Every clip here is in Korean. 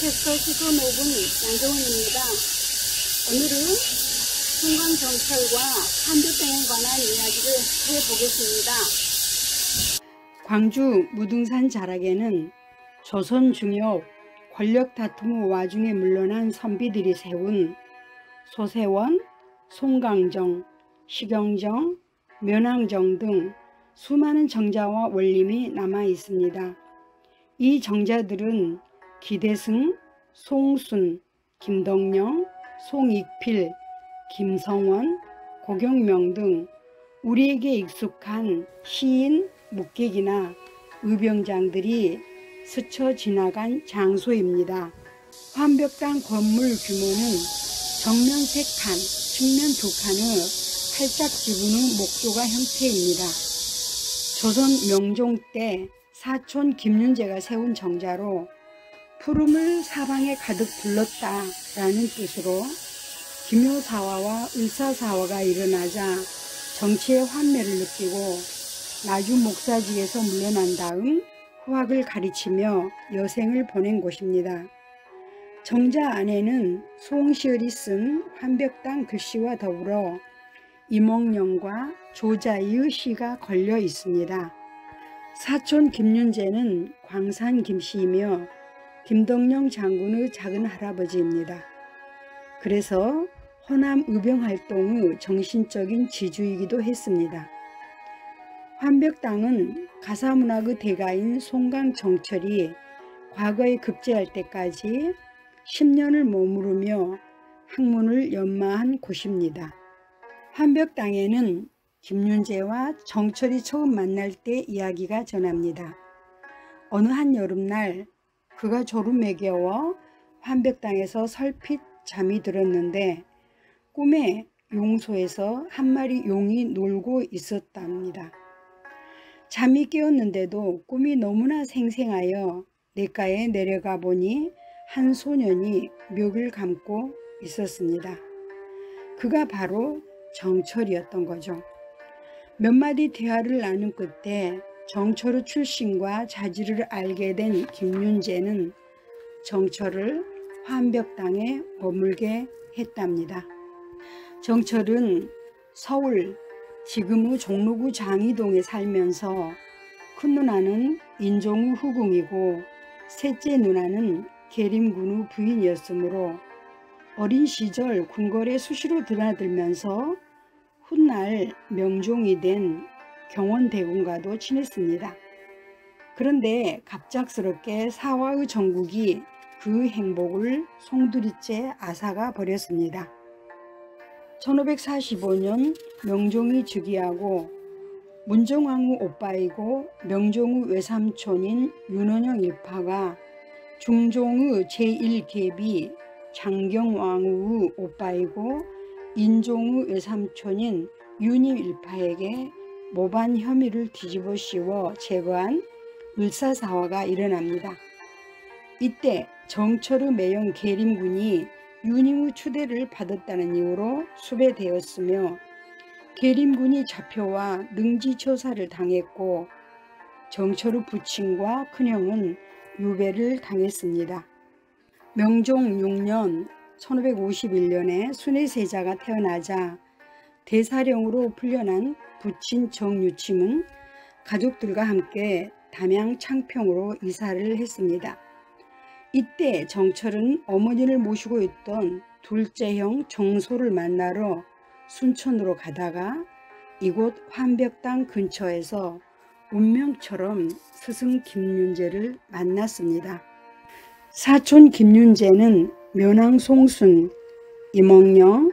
캐스터 시소 노분 양정훈입니다. 오늘은 송강정철과 환벽당에 관한 이야기를 해보겠습니다. 광주 무등산 자락에는 조선 중엽 권력 다툼 와중에 물러난 선비들이 세운 소세원, 송강정, 식영정, 면왕정 등 수많은 정자와 원림이 남아 있습니다. 이 정자들은 기대승, 송순, 김덕령, 송익필, 김성원, 고경명 등 우리에게 익숙한 시인, 묵객이나 의병장들이 스쳐 지나간 장소입니다. 환벽당 건물 규모는 정면 3칸, 측면 2칸의 팔짝 지붕의 목조가 형태입니다. 조선 명종 때 사촌 김윤재가 세운 정자로 푸름을 사방에 가득 둘렀다라는 뜻으로 기묘사화와 을사사화가 일어나자 정치의 환멸을 느끼고 나주 목사직에서 물러난 다음 후학을 가르치며 여생을 보낸 곳입니다. 정자 안에는 송시열이 쓴 환벽당 글씨와 더불어 이몽룡과 조자이의 시가 걸려 있습니다. 사촌 김윤재는 광산 김씨이며 김덕령 장군의 작은 할아버지입니다. 그래서 호남 의병활동의 정신적인 지주이기도 했습니다. 환벽당은 가사문학의 대가인 송강정철이 과거에 급제할 때까지 10년을 머무르며 학문을 연마한 곳입니다. 환벽당에는 김윤재와 정철이 처음 만날 때 이야기가 전합니다. 어느 한 여름날 그가 졸음에 겨워 환벽당에서 설핏 잠이 들었는데 꿈에 용소에서 한 마리 용이 놀고 있었답니다. 잠이 깨었는데도 꿈이 너무나 생생하여 냇가에 내려가 보니 한 소년이 묘를 감고 있었습니다. 그가 바로 정철이었던 거죠. 몇 마디 대화를 나눈 끝에 정철의 출신과 자질을 알게 된 김윤재는 정철을 환벽당에 머물게 했답니다. 정철은 서울 지금의 종로구 장이동에 살면서 큰 누나는 인종의 후궁이고 셋째 누나는 계림군의 부인이었으므로 어린 시절 궁궐에 수시로 드나들면서 훗날 명종이 된 경원대군과도 친했습니다. 그런데 갑작스럽게 사화의 정국이 그 행복을 송두리째 앗아가 버렸습니다. 1545년 명종이 즉위하고 문정왕후 오빠이고 명종의 외삼촌인 윤원영 일파가 중종의 제1계비 장경왕후의 오빠이고 인종의 외삼촌인 윤임 일파에게 모반 혐의를 뒤집어 씌워 제거한 을사사화가 일어납니다. 이때 정철의 매형 계림군이 윤임의 추대를 받았다는 이유로 수배되었으며 계림군이 잡혀와 능지처사를 당했고 정철의 부친과 큰형은 유배를 당했습니다. 명종 6년 1551년에 순회세자가 태어나자 대사령으로 풀려난 부친 정유침은 가족들과 함께 담양 창평으로 이사를 했습니다. 이때 정철은 어머니를 모시고 있던 둘째 형 정소를 만나러 순천으로 가다가 이곳 환벽당 근처에서 운명처럼 스승 김윤재를 만났습니다. 사촌 김윤재는 면왕송순, 이몽룡,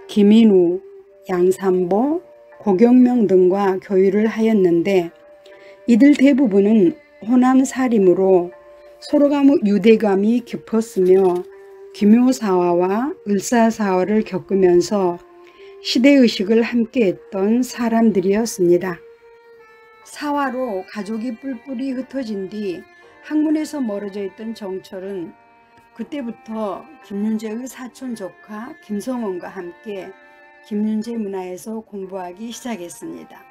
김인우, 양산보, 고경명 등과 교류를 하였는데 이들 대부분은 호남 살림으로 서로가 유대감이 깊었으며 기묘사화와 을사사화를 겪으면서 시대의식을 함께했던 사람들이었습니다. 사화로 가족이 뿔뿔이 흩어진 뒤 학문에서 멀어져 있던 정철은 그때부터 김윤재의 사촌 조카 김성원과 함께 김윤재 문화에서 공부하기 시작했습니다.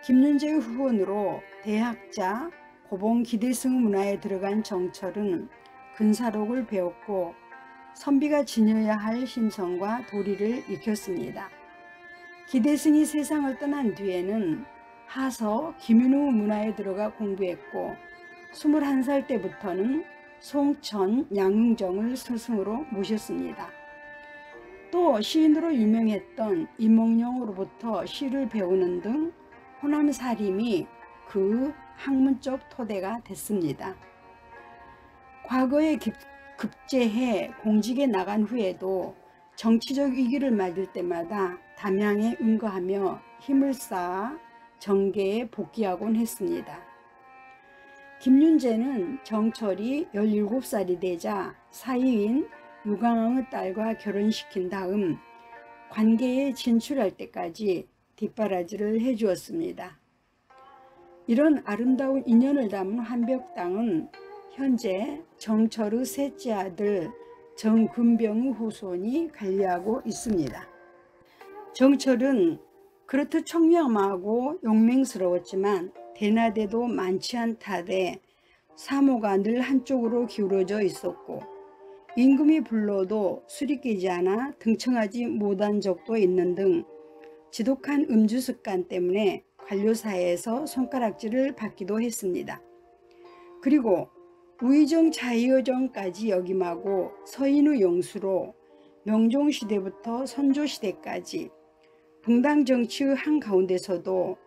김윤재의 후원으로 대학자 고봉 기대승 문화에 들어간 정철은 근사록을 배웠고 선비가 지녀야 할 심성과 도리를 익혔습니다. 기대승이 세상을 떠난 뒤에는 하서 김윤우 문화에 들어가 공부했고 21살 때부터는 송천 양흥정을 스승으로 모셨습니다. 또 시인으로 유명했던 이몽룡으로부터 시를 배우는 등 호남사림이 그 학문적 토대가 됐습니다. 과거에 급제해 공직에 나간 후에도 정치적 위기를 맞을 때마다 담양에 응거하며 힘을 쌓아 정계에 복귀하곤 했습니다. 김윤재는 정철이 17살이 되자 사위인 유광왕의 딸과 결혼시킨 다음 관계에 진출할 때까지 뒷바라지를 해주었습니다. 이런 아름다운 인연을 담은 한벽당은 현재 정철의 셋째 아들 정근병의 후손이 관리하고 있습니다. 정철은 그렇듯 청명하고 용맹스러웠지만 대나대도 많지 않다되 사모가 늘 한쪽으로 기울어져 있었고 임금이 불러도 술이 깨지 않아 등청하지 못한 적도 있는 등 지독한 음주 습관 때문에 관료사회에서 손가락질을 받기도 했습니다. 그리고 우의정 자의여정까지 역임하고 서인의 영수로 명종시대부터 선조시대까지 붕당정치의 한가운데서도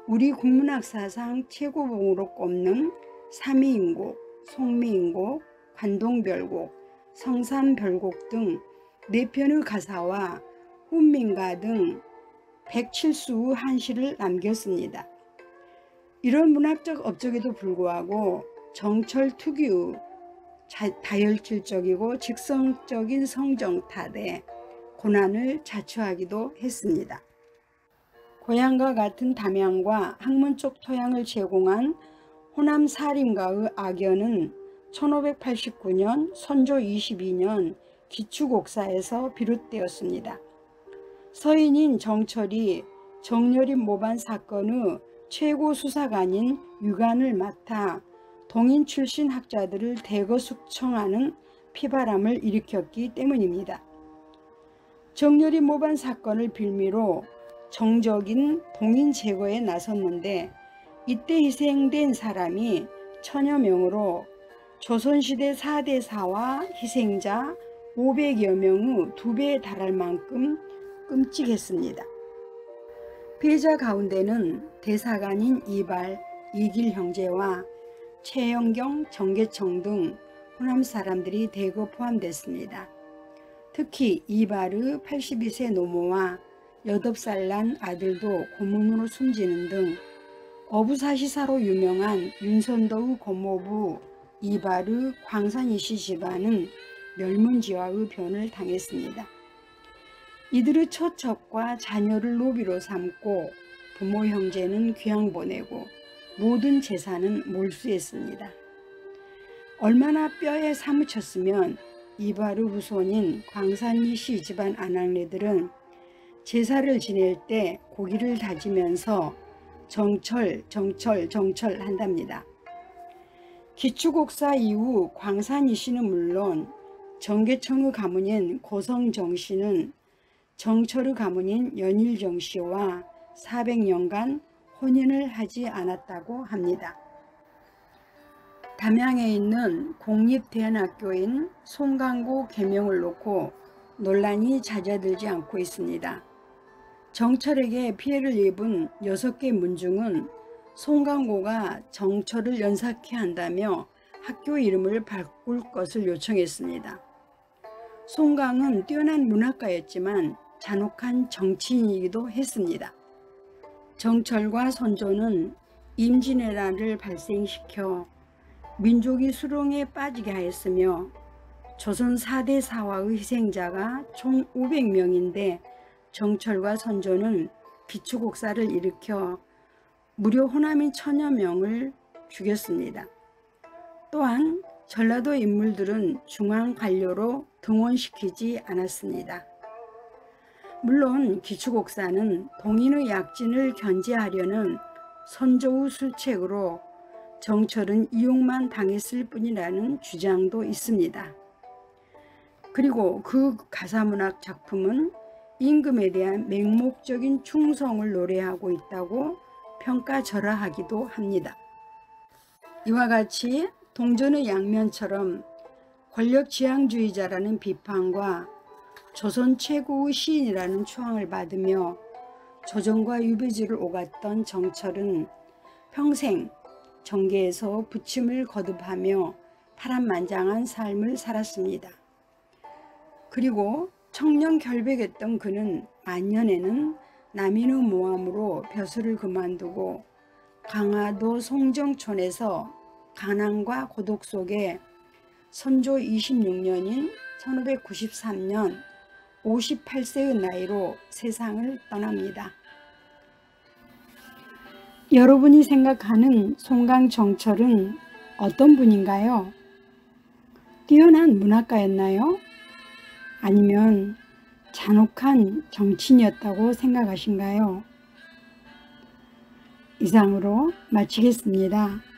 우리 국문학사상 최고봉으로 꼽는 삼위인곡, 송미인곡, 관동별곡, 성산별곡 등 4편의 가사와 훈민가 등 107수의 한시를 남겼습니다. 이런 문학적 업적에도 불구하고 정철 특유의 다혈질적이고 직성적인 성정 탓에 고난을 자초하기도 했습니다. 고향과 같은 담양과 학문적 토양을 제공한 호남 사림가의 악연은 1589년 선조 22년 기축옥사에서 비롯되었습니다. 서인인 정철이 정렬인 모반 사건의 최고 수사관인 유관을 맡아 동인 출신 학자들을 대거 숙청하는 피바람을 일으켰기 때문입니다. 정렬인 모반 사건을 빌미로 정적인 동인 제거에 나섰는데 이때 희생된 사람이 천여 명으로 조선시대 4대사와 희생자 500여 명의 2배에 달할 만큼 끔찍했습니다. 피해자 가운데는 대사관인 이발, 이길 형제와 최영경, 정계청 등 호남 사람들이 대거 포함됐습니다. 특히 이발의 82세 노모와 8살 난 아들도 고문으로 숨지는 등 어부사시사로 유명한 윤선도의 고모부 이발의 광산이씨 집안은 멸문지화의 변을 당했습니다. 이들의 처첩과 자녀를 노비로 삼고 부모 형제는 귀양 보내고 모든 재산은 몰수했습니다. 얼마나 뼈에 사무쳤으면 이발의 후손인 광산이씨 집안 아낙네들은 제사를 지낼 때 고기를 다지면서 정철 한답니다. 기축옥사 이후 광산이씨는 물론 정계청의 가문인 고성정씨는 정철의 가문인 연일정씨와 400년간 혼인을 하지 않았다고 합니다. 담양에 있는 공립대안학교인 송강고 개명을 놓고 논란이 잦아들지 않고 있습니다. 정철에게 피해를 입은 6개 문중은 송강고가 정철을 연삭해 한다며 학교 이름을 바꿀 것을 요청했습니다. 송강은 뛰어난 문학가였지만 잔혹한 정치인이기도 했습니다. 정철과 선조는 임진왜란을 발생시켜 민족이 수렁에 빠지게 하였으며 조선 4대 사화의 희생자가 총 500명인데 정철과 선조는 기축옥사를 일으켜 무려 호남인 1000여 명을 죽였습니다. 또한 전라도 인물들은 중앙관료로 등원시키지 않았습니다. 물론 기축옥사는 동인의 약진을 견제하려는 선조의 술책으로 정철은 이용만 당했을 뿐이라는 주장도 있습니다. 그리고 그 가사문학 작품은 임금에 대한 맹목적인 충성을 노래하고 있다고 평가절하하기도 합니다. 이와 같이 동전의 양면처럼 권력지향주의자라는 비판과 조선 최고의 시인이라는 추앙을 받으며 조정과 유배지를 오갔던 정철은 평생 정계에서 부침을 거듭하며 파란만장한 삶을 살았습니다. 그리고 청년 결백했던 그는 만년에는 남인의 모함으로 벼슬을 그만두고 강화도 송정촌에서 가난과 고독 속에 선조 26년인 1593년 58세의 나이로 세상을 떠납니다. 여러분이 생각하는 송강정철은 어떤 분인가요? 뛰어난 문학가였나요? 아니면 잔혹한 정치인이었다고 생각하신가요? 이상으로 마치겠습니다.